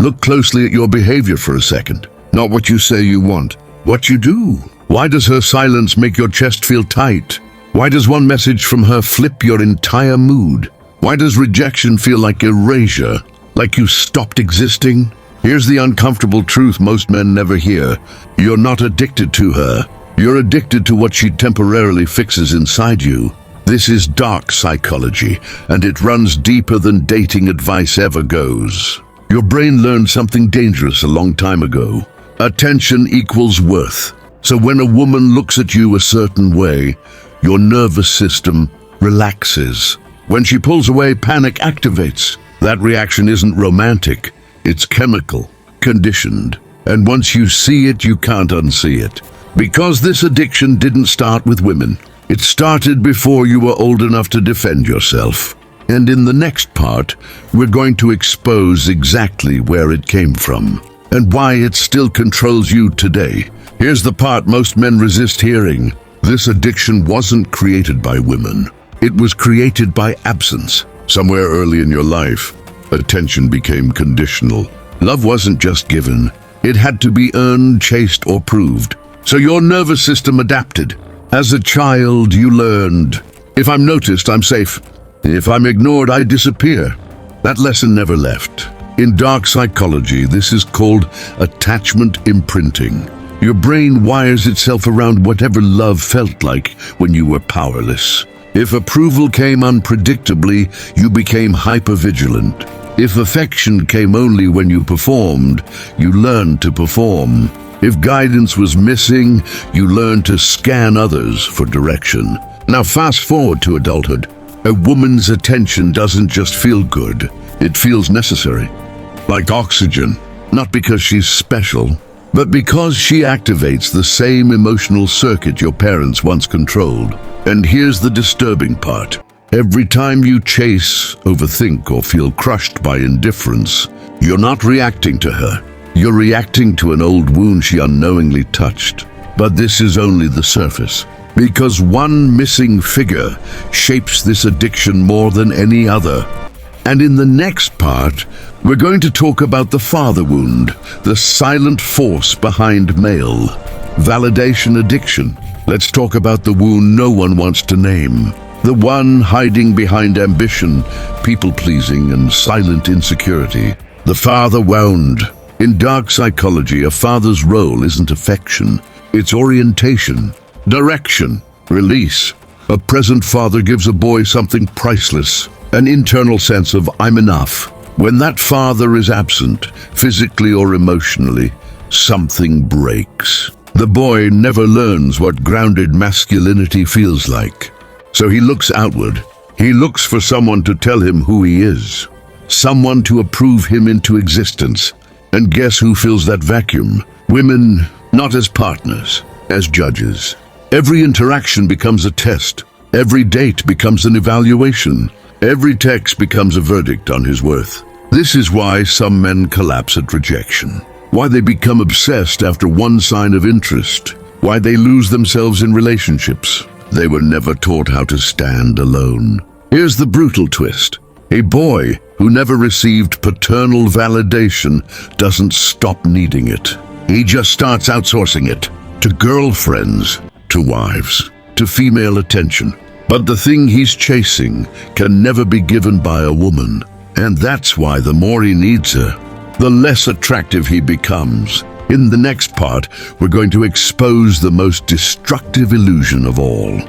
Look closely at your behavior for a second. Not what you say you want, what you do. Why does her silence make your chest feel tight? Why does one message from her flip your entire mood? Why does rejection feel like erasure, like you stopped existing? Here's the uncomfortable truth most men never hear. You're not addicted to her. You're addicted to what she temporarily fixes inside you. This is dark psychology, and it runs deeper than dating advice ever goes. Your brain learned something dangerous a long time ago. Attention equals worth. So when a woman looks at you a certain way, your nervous system relaxes. When she pulls away, panic activates. That reaction isn't romantic. It's chemical, conditioned. And once you see it, you can't unsee it. Because this addiction didn't start with women. It started before you were old enough to defend yourself. And in the next part, we're going to expose exactly where it came from and why it still controls you today. Here's the part most men resist hearing. This addiction wasn't created by women. It was created by absence. Somewhere early in your life, attention became conditional. Love wasn't just given. It had to be earned, chased, or proved. So your nervous system adapted. As a child, you learned, if I'm noticed, I'm safe. If I'm ignored, I disappear. That lesson never left. In dark psychology, this is called attachment imprinting. Your brain wires itself around whatever love felt like when you were powerless. If approval came unpredictably, you became hypervigilant. If affection came only when you performed, you learned to perform. If guidance was missing, you learned to scan others for direction. Now fast forward to adulthood. A woman's attention doesn't just feel good, it feels necessary. Like oxygen, not because she's special, but because she activates the same emotional circuit your parents once controlled. And here's the disturbing part. Every time you chase, overthink, or feel crushed by indifference, you're not reacting to her. You're reacting to an old wound she unknowingly touched. But this is only the surface. Because one missing figure shapes this addiction more than any other. And in the next part, we're going to talk about the father wound, the silent force behind male validation addiction. Let's talk about the wound no one wants to name. The one hiding behind ambition, people-pleasing, and silent insecurity. The father wound. In dark psychology, a father's role isn't affection, it's orientation. Direction, release. A present father gives a boy something priceless, an internal sense of I'm enough. When that father is absent, physically or emotionally, something breaks. The boy never learns what grounded masculinity feels like. So he looks outward. He looks for someone to tell him who he is, someone to approve him into existence. And guess who fills that vacuum? Women, not as partners, as judges. Every interaction becomes a test. Every date becomes an evaluation. Every text becomes a verdict on his worth. This is why some men collapse at rejection. Why they become obsessed after one sign of interest. Why they lose themselves in relationships. They were never taught how to stand alone. Here's the brutal twist. A boy who never received paternal validation doesn't stop needing it. He just starts outsourcing it to girlfriends, to wives, to female attention. But the thing he's chasing can never be given by a woman. And that's why the more he needs her, the less attractive he becomes. In the next part, we're going to expose the most destructive illusion of all.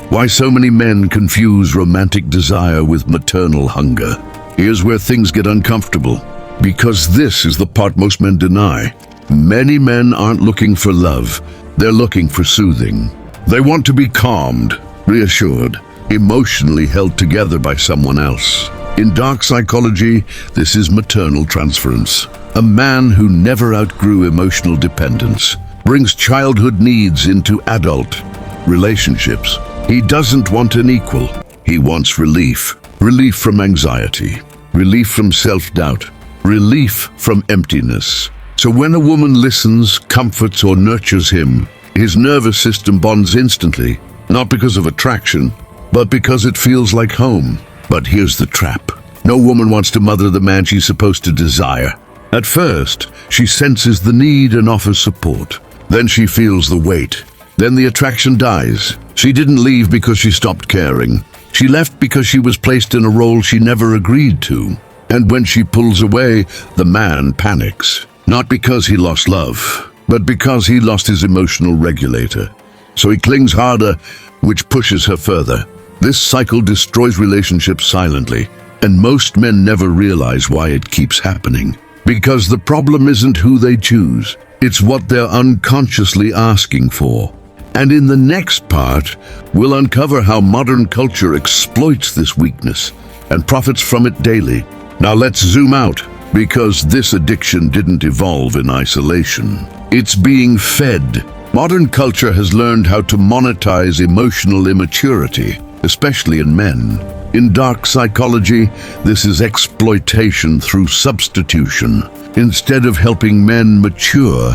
Why so many men confuse romantic desire with maternal hunger. Here's where things get uncomfortable, because this is the part most men deny. Many men aren't looking for love, they're looking for soothing. They want to be calmed, reassured, emotionally held together by someone else. In dark psychology, this is maternal transference. A man who never outgrew emotional dependence brings childhood needs into adult relationships. He doesn't want an equal. He wants relief. Relief from anxiety. Relief from self-doubt. Relief from emptiness. So when a woman listens, comforts, or nurtures him, his nervous system bonds instantly, not because of attraction, but because it feels like home. But here's the trap. No woman wants to mother the man she's supposed to desire. At first, she senses the need and offers support. Then she feels the weight. Then the attraction dies. She didn't leave because she stopped caring. She left because she was placed in a role she never agreed to. And when she pulls away, the man panics. Not because he lost love, but because he lost his emotional regulator. So he clings harder, which pushes her further. This cycle destroys relationships silently, and most men never realize why it keeps happening. Because the problem isn't who they choose, it's what they're unconsciously asking for. And in the next part, we'll uncover how modern culture exploits this weakness and profits from it daily. Now let's zoom out, because this addiction didn't evolve in isolation. It's being fed. Modern culture has learned how to monetize emotional immaturity, especially in men. In dark psychology, this is exploitation through substitution. Instead of helping men mature,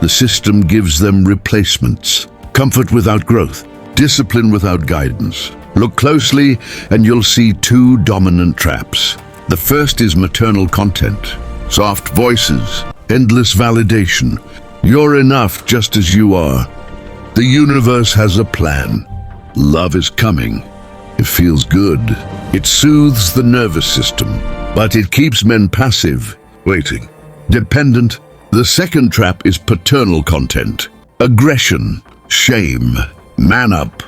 the system gives them replacements. Comfort without growth, discipline without guidance. Look closely and you'll see two dominant traps. The first is maternal content. Soft voices, endless validation. You're enough just as you are. The universe has a plan. Love is coming. It feels good. It soothes the nervous system, but it keeps men passive, waiting, dependent. The second trap is paternal content. Aggression, shame, man up,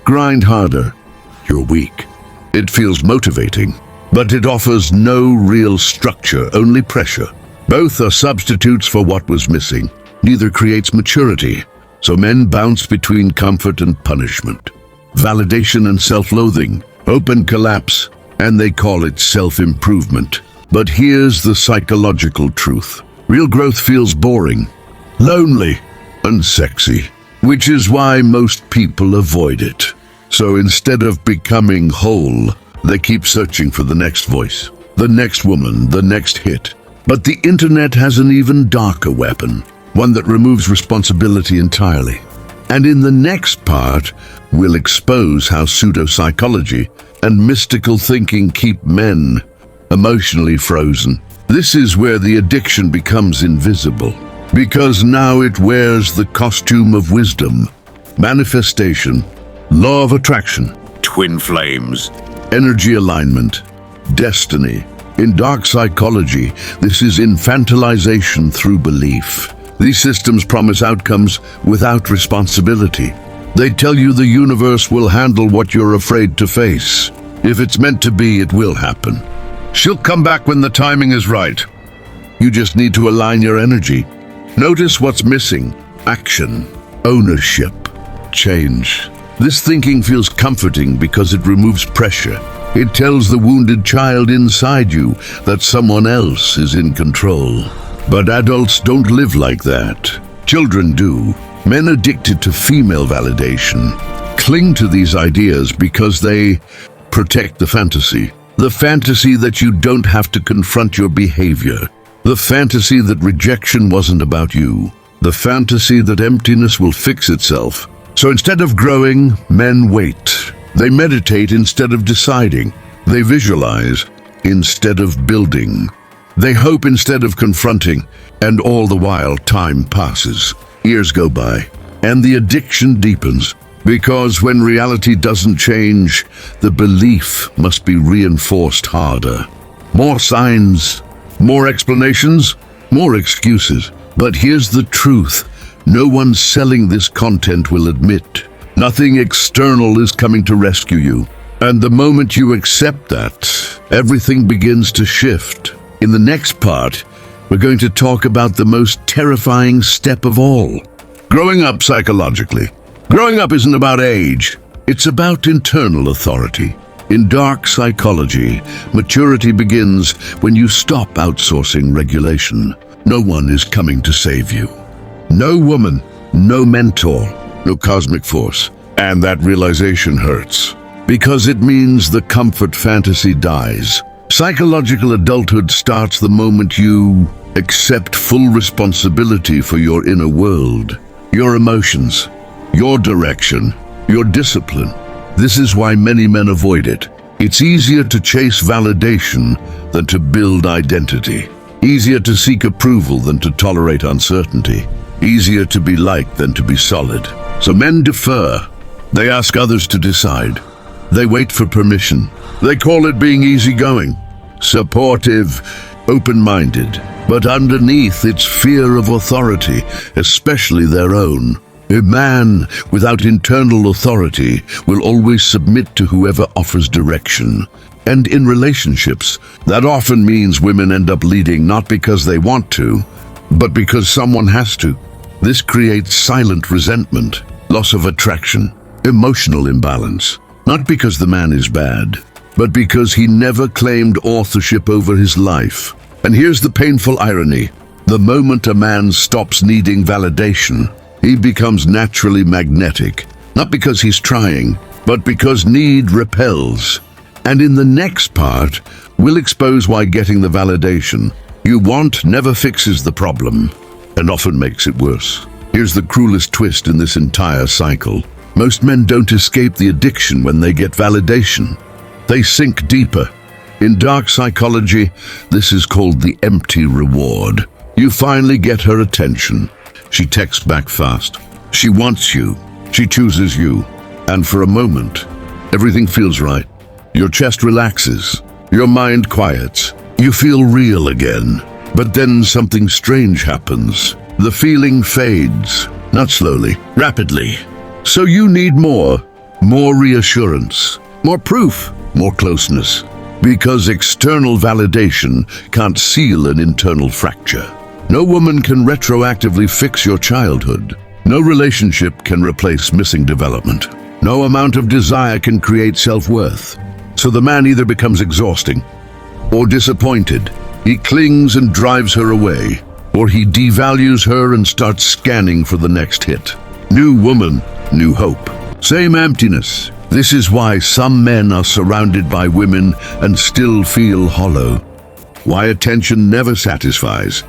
grind harder. You're weak. It feels motivating, but it offers no real structure, only pressure. Both are substitutes for what was missing. Neither creates maturity, so men bounce between comfort and punishment, validation and self-loathing, hope and collapse, and they call it self-improvement. But here's the psychological truth. Real growth feels boring, lonely, and sexy, which is why most people avoid it. So instead of becoming whole, they keep searching for the next voice, the next woman, the next hit. But the internet has an even darker weapon, one that removes responsibility entirely. And in the next part, we'll expose how pseudopsychology and mystical thinking keep men emotionally frozen. This is where the addiction becomes invisible, because now it wears the costume of wisdom, manifestation, law of attraction, twin flames, energy alignment, destiny. In dark psychology, this is infantilization through belief. These systems promise outcomes without responsibility. They tell you the universe will handle what you're afraid to face. If it's meant to be, it will happen. She'll come back when the timing is right. You just need to align your energy. Notice what's missing: action, ownership, change. This thinking feels comforting because it removes pressure. It tells the wounded child inside you that someone else is in control. But adults don't live like that. Children do. Men addicted to female validation cling to these ideas because they protect the fantasy. The fantasy that you don't have to confront your behavior. The fantasy that rejection wasn't about you. The fantasy that emptiness will fix itself. So instead of growing, men wait. They meditate instead of deciding. They visualize instead of building. They hope instead of confronting. And all the while, time passes. Years go by, and the addiction deepens. Because when reality doesn't change, the belief must be reinforced harder. More signs, more explanations, more excuses. But here's the truth. No one selling this content will admit. Nothing external is coming to rescue you. And the moment you accept that, everything begins to shift. In the next part, we're going to talk about the most terrifying step of all: growing up psychologically. Growing up isn't about age, it's about internal authority. In dark psychology, maturity begins when you stop outsourcing regulation. No one is coming to save you. No woman, no mentor, no cosmic force. And that realization hurts, because it means the comfort fantasy dies. Psychological adulthood starts the moment you accept full responsibility for your inner world, your emotions, your direction, your discipline. This is why many men avoid it. It's easier to chase validation than to build identity. Easier to seek approval than to tolerate uncertainty. Easier to be liked than to be solid. So men defer. They ask others to decide. They wait for permission. They call it being easygoing, supportive, open-minded. But underneath, it's fear of authority, especially their own. A man without internal authority will always submit to whoever offers direction. And in relationships, that often means women end up leading not because they want to, but because someone has to. This creates silent resentment, loss of attraction, emotional imbalance. Not because the man is bad, but because he never claimed authorship over his life. And here's the painful irony. The moment a man stops needing validation, he becomes naturally magnetic. Not because he's trying, but because need repels. And in the next part, we'll expose why getting the validation you want never fixes the problem, and often makes it worse. Here's the cruelest twist in this entire cycle. Most men don't escape the addiction when they get validation. They sink deeper. In dark psychology, this is called the empty reward. You finally get her attention. She texts back fast. She wants you. She chooses you. And for a moment, everything feels right. Your chest relaxes. Your mind quiets. You feel real again. But then something strange happens. The feeling fades. Not slowly, rapidly. So you need more reassurance, more proof, more closeness. Because external validation can't seal an internal fracture. No woman can retroactively fix your childhood. No relationship can replace missing development. No amount of desire can create self-worth. So the man either becomes exhausting or disappointed. He clings and drives her away, or he devalues her and starts scanning for the next hit. New woman, new hope. Same emptiness. This is why some men are surrounded by women and still feel hollow. Why attention never satisfies.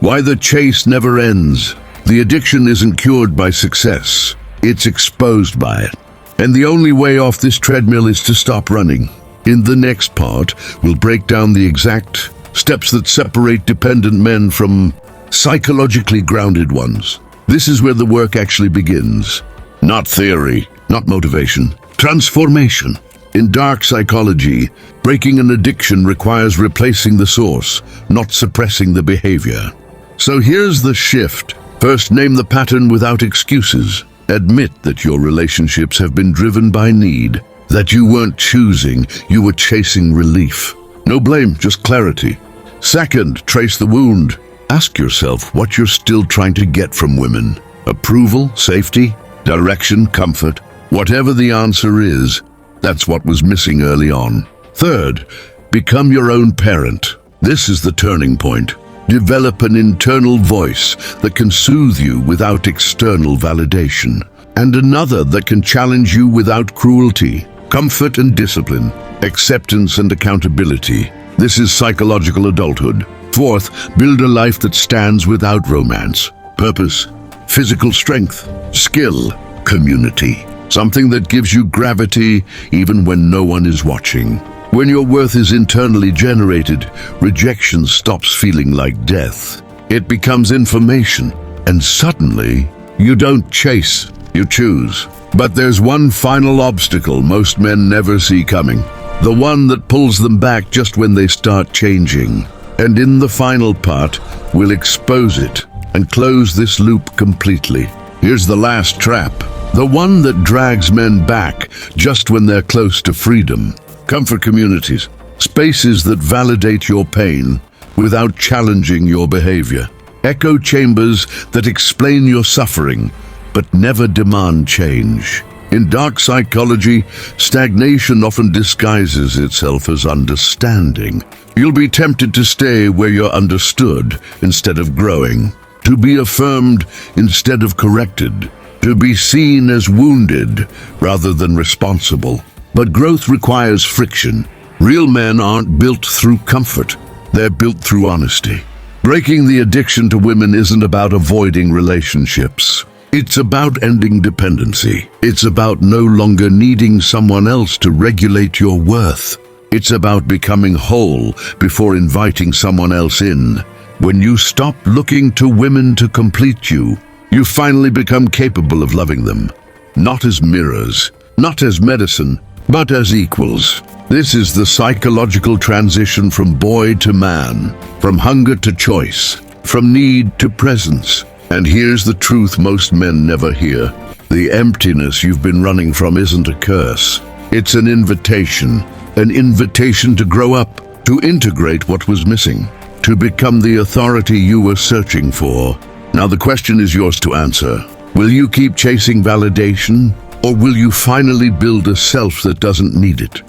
Why the chase never ends. The addiction isn't cured by success. It's exposed by it. And the only way off this treadmill is to stop running. In the next part, we'll break down the exact steps that separate dependent men from psychologically grounded ones. This is where the work actually begins. Not theory, not motivation. Transformation. In dark psychology, breaking an addiction requires replacing the source, not suppressing the behavior. So here's the shift. First, name the pattern without excuses. Admit that your relationships have been driven by need, that you weren't choosing, you were chasing relief. No blame, just clarity. Second, trace the wound. Ask yourself what you're still trying to get from women. Approval, safety, direction, comfort. Whatever the answer is, that's what was missing early on. Third, become your own parent. This is the turning point. Develop an internal voice that can soothe you without external validation, and another that can challenge you without cruelty. Comfort and discipline, acceptance and accountability. This is psychological adulthood. Fourth, build a life that stands without romance. Purpose, physical strength, skill, community. Something that gives you gravity even when no one is watching. When your worth is internally generated, rejection stops feeling like death. It becomes information, and suddenly, you don't chase, you choose. But there's one final obstacle most men never see coming. The one that pulls them back just when they start changing. And in the final part, we'll expose it and close this loop completely. Here's the last trap. The one that drags men back just when they're close to freedom. Comfort communities, spaces that validate your pain without challenging your behavior. Echo chambers that explain your suffering, but never demand change. In dark psychology, stagnation often disguises itself as understanding. You'll be tempted to stay where you're understood instead of growing, to be affirmed instead of corrected, to be seen as wounded rather than responsible. But growth requires friction. Real men aren't built through comfort. They're built through honesty. Breaking the addiction to women isn't about avoiding relationships. It's about ending dependency. It's about no longer needing someone else to regulate your worth. It's about becoming whole before inviting someone else in. When you stop looking to women to complete you, you finally become capable of loving them. Not as mirrors, not as medicine, but as equals. This is the psychological transition from boy to man, from hunger to choice, from need to presence. And here's the truth most men never hear. The emptiness you've been running from isn't a curse. It's an invitation to grow up, to integrate what was missing, to become the authority you were searching for. Now the question is yours to answer. Will you keep chasing validation, or will you finally build a self that doesn't need it?